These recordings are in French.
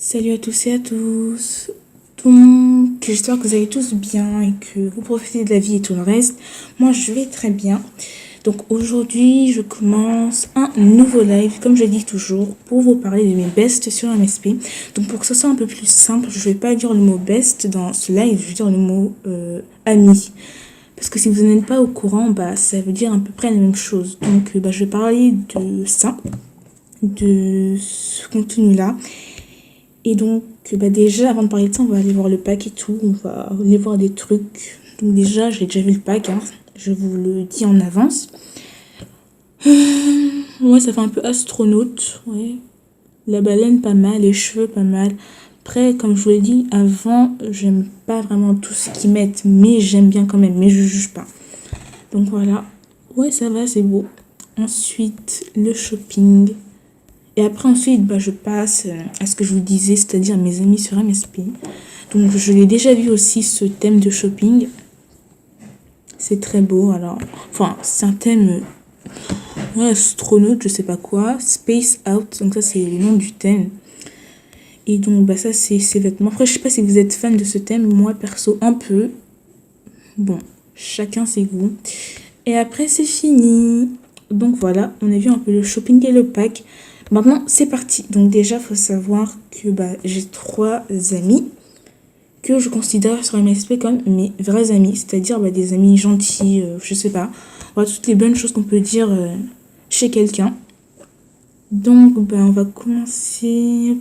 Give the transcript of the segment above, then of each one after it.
Salut à tous et à tous. Donc, j'espère que vous allez tous bien et que vous profitez de la vie et tout le reste. Moi, je vais très bien. Donc, aujourd'hui, je commence un nouveau live, comme je dis toujours, pour vous parler de mes bests sur MSP. Donc, pour que ce soit un peu plus simple, je vais pas dire le mot best dans ce live, je vais dire le mot ami. Parce que si vous n'êtes pas au courant, ça veut dire à peu près la même chose. Donc, je vais parler de ça, de ce contenu-là. Et donc, déjà, avant de parler de ça, on va aller voir le pack et tout. On va aller voir des trucs. Donc déjà, j'ai déjà vu le pack, hein. Je vous le dis en avance. Ouais, ça fait un peu astronaute, ouais. La baleine, pas mal. Les cheveux, pas mal. Après, comme je vous l'ai dit avant, j'aime pas vraiment tout ce qu'ils mettent. Mais j'aime bien quand même. Mais je juge pas. Donc voilà. Ouais, ça va, c'est beau. Ensuite, le shopping. Et après, ensuite, je passe à ce que je vous disais, c'est-à-dire mes amis sur MSP. Donc, je l'ai déjà vu aussi, ce thème de shopping. C'est très beau, alors... Enfin, c'est un thème... ouais, astronaute, je sais pas quoi. Space Out, donc ça, c'est le nom du thème. Et donc, ça, c'est ces vêtements. Après, je sais pas si vous êtes fan de ce thème. Moi, perso, un peu. Bon, chacun ses goûts. Et après, c'est fini. Donc, voilà, on a vu un peu le shopping et le pack. Maintenant, c'est parti. Donc déjà, il faut savoir que j'ai 3 amis que je considère sur MSP comme mes vrais amis. C'est-à-dire des amis gentils, je sais pas. Voilà, toutes les bonnes choses qu'on peut dire chez quelqu'un. Donc, on va commencer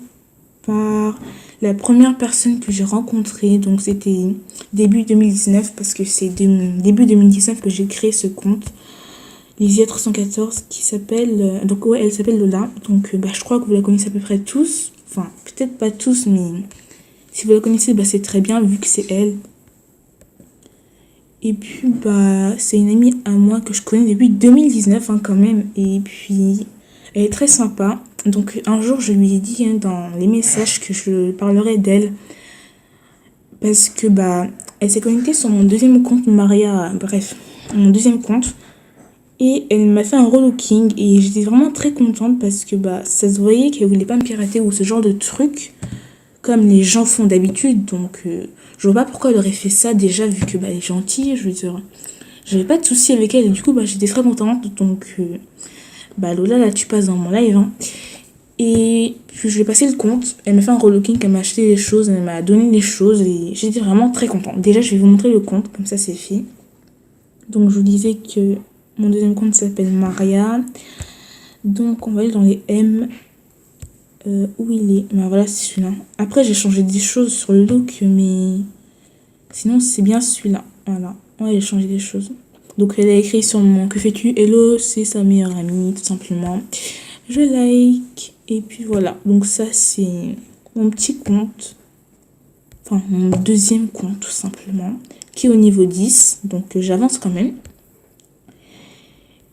par la première personne que j'ai rencontrée. Donc, c'était début 2019 parce que c'est début 2019 que j'ai créé ce compte. Lysia 314 qui s'appelle donc ouais, elle s'appelle Lola, donc je crois que vous la connaissez à peu près tous, enfin peut-être pas tous, mais si vous la connaissez c'est très bien vu que c'est elle. Et puis c'est une amie à moi que je connais depuis 2019 quand même, et puis elle est très sympa. Donc un jour je lui ai dit dans les messages que je parlerai d'elle parce que elle s'est connectée sur mon deuxième compte Maria, bref, mon deuxième compte. Et elle m'a fait un relooking et j'étais vraiment très contente parce que ça se voyait qu'elle voulait pas me pirater ou ce genre de truc comme les gens font d'habitude. Donc je vois pas pourquoi elle aurait fait ça déjà vu que elle est gentille. Je veux dire, j'avais pas de soucis avec elle et du coup j'étais très contente. Donc Lola là tu passes dans mon live hein. Et puis je lui ai passé le compte, elle m'a fait un relooking, elle m'a acheté des choses, elle m'a donné des choses et j'étais vraiment très contente. Déjà je vais vous montrer le compte, comme ça c'est fait. Donc je vous disais que mon deuxième compte s'appelle Maria. Donc on va aller dans les M. Où il est voilà, c'est celui-là. Après j'ai changé des choses sur le look, mais sinon c'est bien celui-là. Voilà, on va changer des choses. Donc elle a écrit sur mon que fais-tu, hello, c'est sa meilleure amie, tout simplement. Je like. Et puis voilà, donc ça c'est mon petit compte. Enfin mon deuxième compte tout simplement. Qui est au niveau 10. Donc j'avance quand même.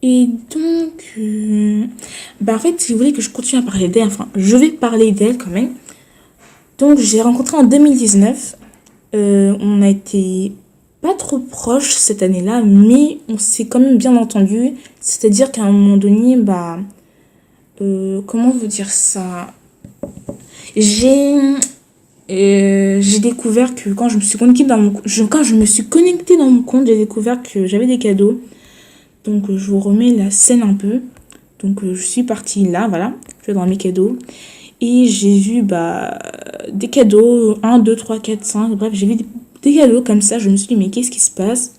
Et donc, en fait, si vous voulez que je continue à parler d'elle, enfin, je vais parler d'elle quand même. Donc, j'ai rencontré en 2019. On a été pas trop proches cette année-là, mais on s'est quand même bien entendu. C'est-à-dire qu'à un moment donné, comment vous dire ça? J'ai découvert que quand je me suis connectée dans mon compte, j'ai découvert que j'avais des cadeaux. Donc je vous remets la scène un peu. Donc je suis partie là, voilà, je vais dans mes cadeaux. Et j'ai vu des cadeaux, 1, 2, 3, 4, 5, bref, j'ai vu des cadeaux comme ça. Je me suis dit mais qu'est-ce qui se passe?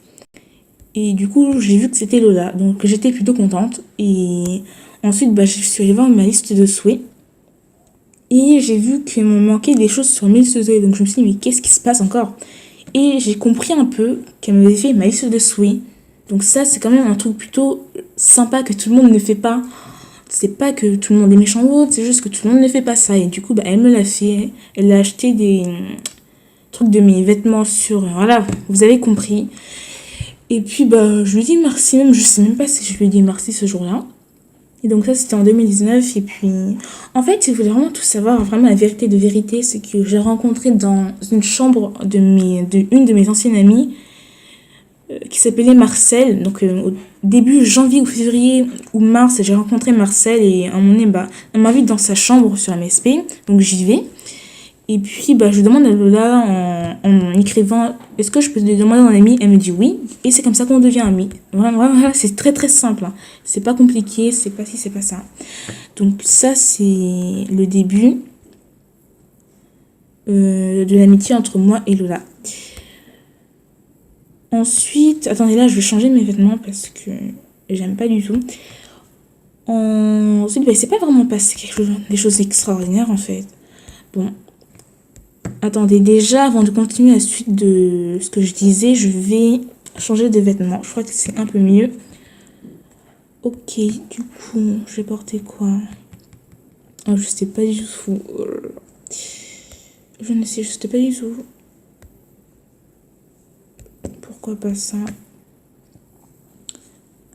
Et du coup j'ai vu que c'était Lola, donc j'étais plutôt contente. Et ensuite je suis allée voir ma liste de souhaits. Et j'ai vu qu'il me manquait des choses sur ma liste de souhaits. Donc je me suis dit mais qu'est-ce qui se passe encore? Et j'ai compris un peu qu'elle m'avait fait ma liste de souhaits. Donc ça, c'est quand même un truc plutôt sympa que tout le monde ne fait pas. C'est pas que tout le monde est méchant ou autre, c'est juste que tout le monde ne fait pas ça. Et du coup, elle me l'a fait. Elle a acheté des trucs de mes vêtements sur... Voilà, vous avez compris. Et puis, je lui dis merci. Même, je sais même pas si je lui ai dit merci ce jour-là. Et donc ça, c'était en 2019. Et puis, en fait, si vous voulez vraiment tout savoir, vraiment la vérité de vérité, c'est que j'ai rencontré dans une chambre une de mes anciennes amies qui s'appelait Marcel. Donc au début janvier ou février ou mars, j'ai rencontré Marcel et à un moment donné, elle m'invite dans sa chambre sur MSP. Donc j'y vais. Et puis, bah, je demande à Lola en écrivant, est-ce que je peux te demander un ami? Elle me dit oui. Et c'est comme ça qu'on devient amis. Vraiment, vraiment, c'est très très simple, hein. C'est pas compliqué, c'est pas ci, c'est pas ça. Donc ça, c'est le début de l'amitié entre moi et Lola. Ensuite, attendez, là, je vais changer mes vêtements parce que j'aime pas du tout. Ensuite, bah, c'est pas vraiment passé des choses extraordinaires, en fait. Bon. Attendez, déjà, avant de continuer la suite de ce que je disais, je vais changer de vêtements. Je crois que c'est un peu mieux. Ok, du coup, je vais porter quoi? Oh, je sais pas du tout. Je ne sais juste pas du tout. Pourquoi pas ça?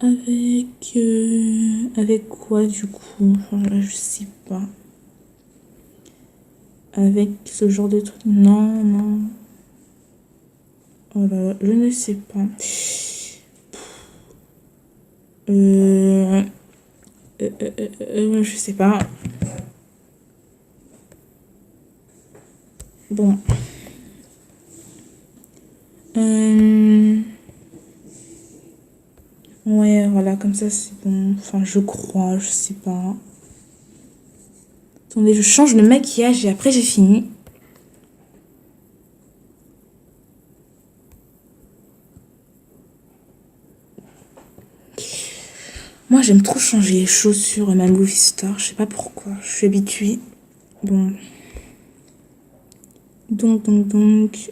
Avec quoi du coup? Enfin, je sais pas. Avec ce genre de truc? Non, non. Oh là là, je ne sais pas. Je sais pas. Bon. Ouais, voilà, comme ça c'est bon. Enfin, je crois, je sais pas. Attendez, je change le maquillage et après j'ai fini. Moi, j'aime trop changer les chaussures et ma movie star. Je sais pas pourquoi. Je suis habituée. Bon. Donc,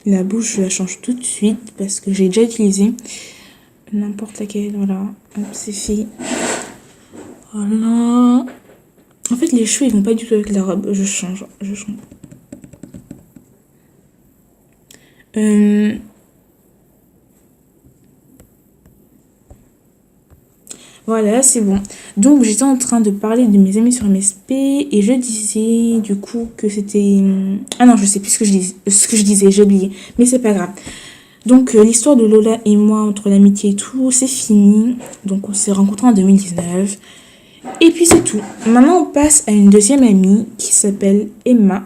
la bouche, je la change tout de suite parce que j'ai déjà utilisé n'importe laquelle. Voilà. Hop, c'est fait. Voilà. En fait, les cheveux, ils vont pas du tout avec la robe. Je change. Voilà, c'est bon. Donc, j'étais en train de parler de mes amis sur MSP et je disais du coup que c'était... Ah non, je sais plus ce que je disais, j'ai oublié. Mais c'est pas grave. Donc, l'histoire de Lola et moi, entre l'amitié et tout, c'est fini. Donc, on s'est rencontrés en 2019. Et puis, c'est tout. Maintenant, on passe à une deuxième amie qui s'appelle Emma.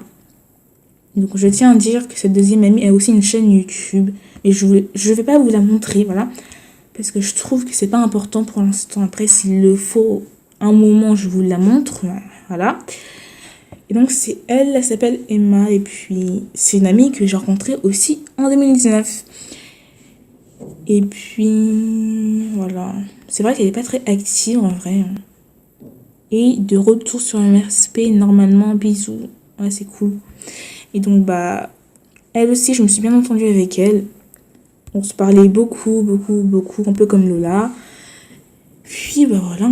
Donc, je tiens à dire que cette deuxième amie a aussi une chaîne YouTube. Et je vais pas vous la montrer, voilà. Parce que je trouve que c'est pas important pour l'instant. Après, s'il le faut, un moment, je vous la montre. Voilà. Et donc, c'est elle s'appelle Emma. Et puis, c'est une amie que j'ai rencontrée aussi en 2019. Et puis, voilà. C'est vrai qu'elle n'est pas très active en vrai. Et de retour sur MRSP, normalement, bisous. Ouais, c'est cool. Et donc, bah, elle aussi, je me suis bien entendue avec elle. On se parlait beaucoup, un peu comme Lola. Puis, bah voilà.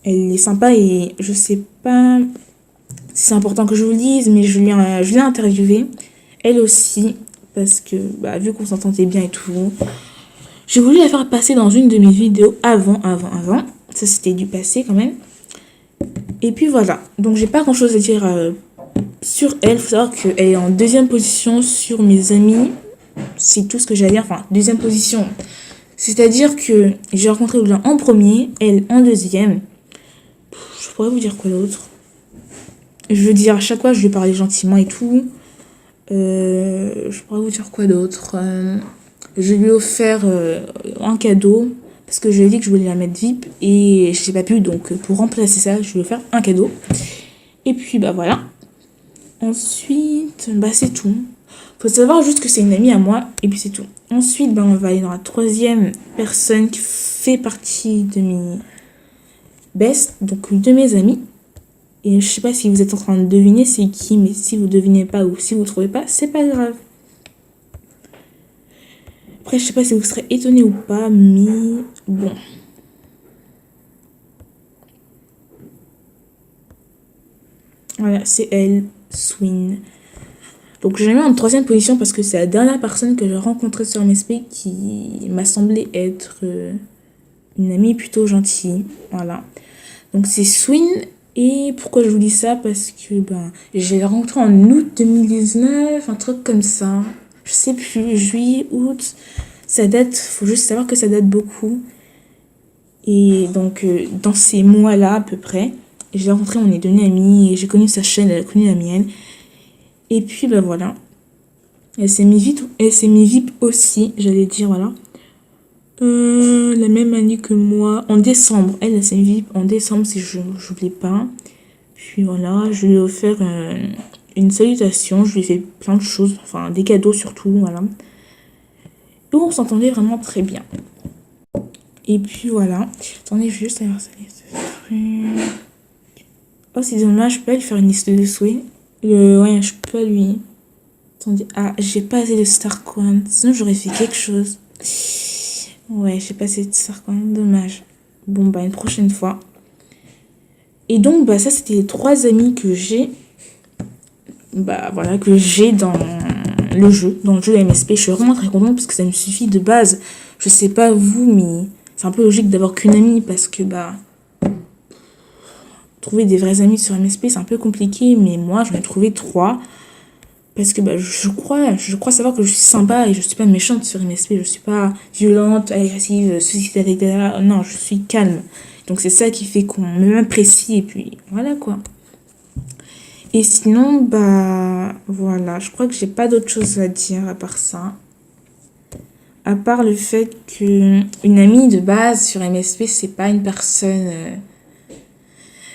Elle est sympa et je sais pas si c'est important que je vous le dise, mais je l'ai interviewée. Elle aussi, parce que, bah, vu qu'on s'entendait bien et tout, j'ai voulu la faire passer dans une de mes vidéos avant. Ça, c'était du passé quand même. Et puis voilà. Donc, j'ai pas grand chose à dire sur elle. Faut savoir qu'elle est en deuxième position sur mes amis. C'est tout ce que j'ai à dire. Enfin, deuxième position. C'est-à-dire que j'ai rencontré Lola en premier, elle en deuxième. Je pourrais vous dire quoi d'autre? Je veux dire, à chaque fois, je lui parlais gentiment et tout. Je pourrais vous dire quoi d'autre? Je lui ai offert un cadeau parce que je lui ai dit que je voulais la mettre VIP et je n'ai pas pu, donc pour remplacer ça, je lui ai offert un cadeau. Et puis bah voilà. Ensuite, bah c'est tout. Faut savoir juste que c'est une amie à moi et puis c'est tout. Ensuite, bah on va aller dans la troisième personne qui fait partie de mes best, donc de mes amis. Et je sais pas si vous êtes en train de deviner c'est qui, mais si vous devinez pas ou si vous trouvez pas, c'est pas grave. Après, je sais pas si vous serez étonné ou pas, mais bon. Voilà, c'est elle, Swin. Donc, je l'ai mis en troisième position parce que c'est la dernière personne que j'ai rencontrée sur MSP qui m'a semblé être une amie plutôt gentille. Voilà. Donc, c'est Swin. Et pourquoi je vous dis ça? Parce que ben, j'ai rencontré en août 2019, un truc comme ça. Je sais plus, juillet, août. Ça date, faut juste savoir que ça date beaucoup. Et donc, dans ces mois-là, à peu près, Je l'ai rencontrée, on est devenus amis, et j'ai connu sa chaîne, elle a connu la mienne. Et puis, bah voilà. Elle s'est mis VIP aussi, j'allais dire, voilà. La même année que moi, en décembre. Elle s'est mis VIP en décembre, si je n'oublie pas. Puis voilà, je lui ai offert une salutation, je lui ai fait plein de choses, enfin des cadeaux surtout, voilà. Et on s'entendait vraiment très bien. Et puis voilà. Attendez, je vais juste aller voir sa liste de trucs. Oh, c'est dommage, je peux pas lui faire une liste de souhaits. Ouais, je peux pas lui. Attendez, ah, j'ai pas assez de Star Coin. Sinon, j'aurais fait quelque chose. Ouais, j'ai pas assez de Star Coin, dommage. Bon, bah, une prochaine fois. Et donc, bah, ça, c'était les 3 amis que j'ai. Bah, voilà, que j'ai dans le jeu MSP. Je suis vraiment très contente parce que ça me suffit de base. Je sais pas vous, mais c'est un peu logique d'avoir qu'une amie parce que, bah, trouver des vrais amis sur MSP, c'est un peu compliqué, mais moi, j'en ai trouvé 3. Parce que bah, je crois savoir que je suis sympa et je suis pas méchante sur MSP. Je suis pas violente, agressive, suicidaire, etc. Non, je suis calme. Donc c'est ça qui fait qu'on m'apprécie et puis voilà quoi. Et sinon, bah voilà, je crois que j'ai pas d'autre chose à dire à part ça. À part le fait que une amie de base sur MSP, c'est pas une personne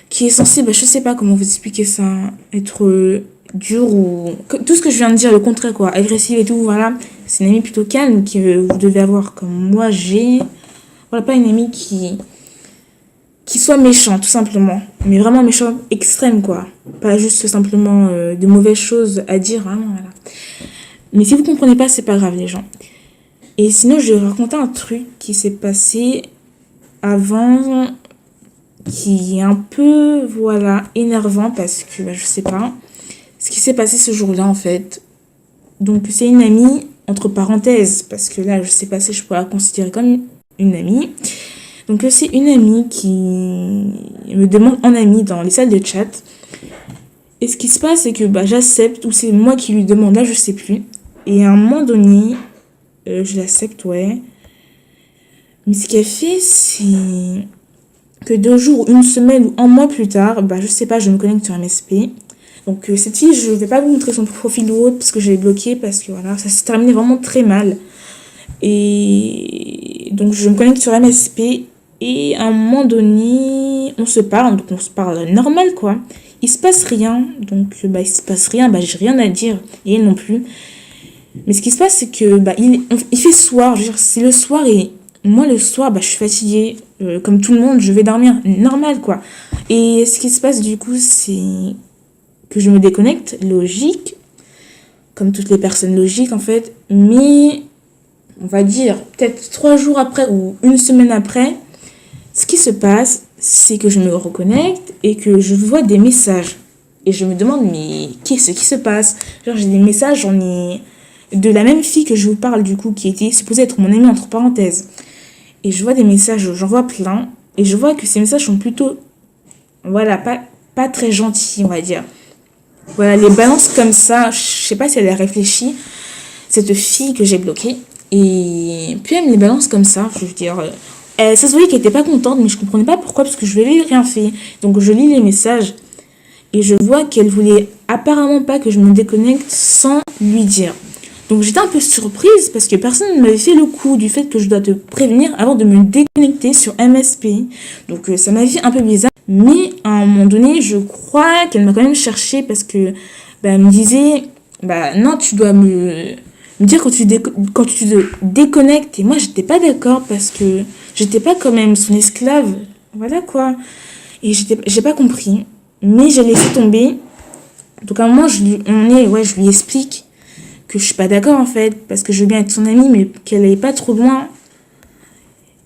qui est censée, bah je sais pas comment vous expliquer ça, être dur ou tout ce que je viens de dire, le contraire quoi, agressive et tout, voilà. C'est une amie plutôt calme que vous devez avoir comme moi j'ai. Voilà, pas une amie qui soit méchant tout simplement, mais vraiment méchant extrême quoi, pas juste simplement de mauvaises choses à dire, vraiment voilà. Mais si vous comprenez pas, c'est pas grave les gens. Et sinon je vais raconter un truc qui s'est passé avant, qui est un peu voilà énervant parce que bah, je sais pas ce qui s'est passé ce jour-là en fait. Donc c'est une amie entre parenthèses parce que là je sais pas si je pourrais la considérer comme une amie. Donc c'est une amie qui me demande en amie dans les salles de chat. Et ce qui se passe, c'est que bah, j'accepte, ou c'est moi qui lui demande, là je sais plus. Et à un moment donné, je l'accepte, ouais. Mais ce qu'elle fait, c'est que 2 jours, une semaine ou un mois plus tard, bah je sais pas, je me connecte sur MSP. Donc cette fille, je vais pas vous montrer son profil ou autre parce que je l'ai bloqué, parce que voilà, ça s'est terminé vraiment très mal. Et donc je me connecte sur MSP. Et à un moment donné, on se parle, donc on se parle normal quoi. Il se passe rien, donc bah il se passe rien, bah j'ai rien à dire, et elle non plus. Mais ce qui se passe, c'est que bah il fait soir, je veux dire, c'est le soir et moi le soir, bah je suis fatiguée, comme tout le monde, je vais dormir, normal quoi. Et ce qui se passe du coup, c'est que je me déconnecte, logique, comme toutes les personnes logiques en fait, mais on va dire peut-être 3 jours après ou une semaine après. Ce qui se passe, c'est que je me reconnecte et que je vois des messages. Et je me demande, mais qu'est-ce qui se passe? Genre, j'ai des messages, j'en ai de la même fille que je vous parle, du coup, qui était supposée être mon amie, entre parenthèses. Et je vois des messages, j'en vois plein. Et je vois que ces messages sont plutôt, voilà, pas très gentils, on va dire. Voilà, les balances comme ça, je sais pas si elle a réfléchi, cette fille que j'ai bloquée. Et puis elle me les balance comme ça, je veux dire... ça se voyait qu'elle était pas contente, mais je comprenais pas pourquoi, parce que je lui avais rien fait. Donc je lis les messages et je vois qu'elle voulait apparemment pas que je me déconnecte sans lui dire. Donc j'étais un peu surprise parce que personne ne m'avait fait le coup du fait que je dois te prévenir avant de me déconnecter sur MSP. Donc ça m'a fait un peu bizarre. Mais à un moment donné, je crois qu'elle m'a quand même cherché parce que bah, elle me disait bah non, tu dois me dire quand tu te déconnectes. Et moi j'étais pas d'accord parce que j'étais pas quand même son esclave. Voilà quoi. Et j'ai pas compris. Mais j'ai laissé tomber. Donc à un moment, je lui explique que je suis pas d'accord en fait. Parce que je veux bien être son amie, mais qu'elle allait pas trop loin.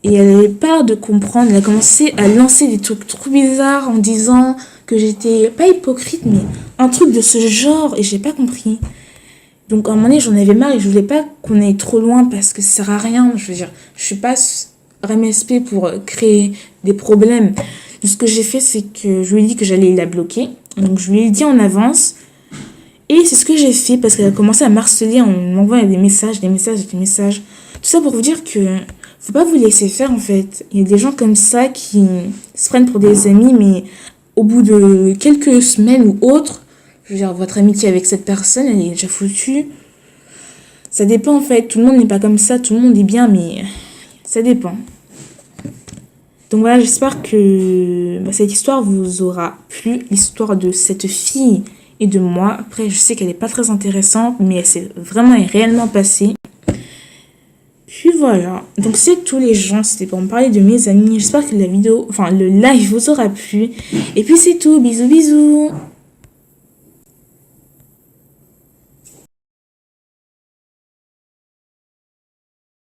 Et elle avait peur de comprendre. Elle a commencé à lancer des trucs trop bizarres en disant que j'étais pas hypocrite, mais un truc de ce genre. Et j'ai pas compris. Donc à un moment donné, j'en avais marre et je voulais pas qu'on aille trop loin parce que ça sert à rien. Je veux dire, je suis pas MSP pour créer des problèmes. Donc, ce que j'ai fait, c'est que je lui ai dit que j'allais la bloquer. Donc je lui ai dit en avance. Et c'est ce que j'ai fait parce qu'elle a commencé à m'harceler en m'envoyant des messages. Tout ça pour vous dire que faut pas vous laisser faire en fait. Il y a des gens comme ça qui se prennent pour des amis, mais au bout de quelques semaines ou autres, je veux dire, votre amitié avec cette personne, elle est déjà foutue. Ça dépend en fait, tout le monde n'est pas comme ça, tout le monde est bien, mais ça dépend. Donc voilà, j'espère que cette histoire vous aura plu, l'histoire de cette fille et de moi. Après, je sais qu'elle n'est pas très intéressante, mais elle s'est vraiment et réellement passée. Puis voilà, donc c'est tous les gens, c'était pour me parler de mes amis. J'espère que la vidéo, enfin le live vous aura plu. Et puis c'est tout, bisous bisous.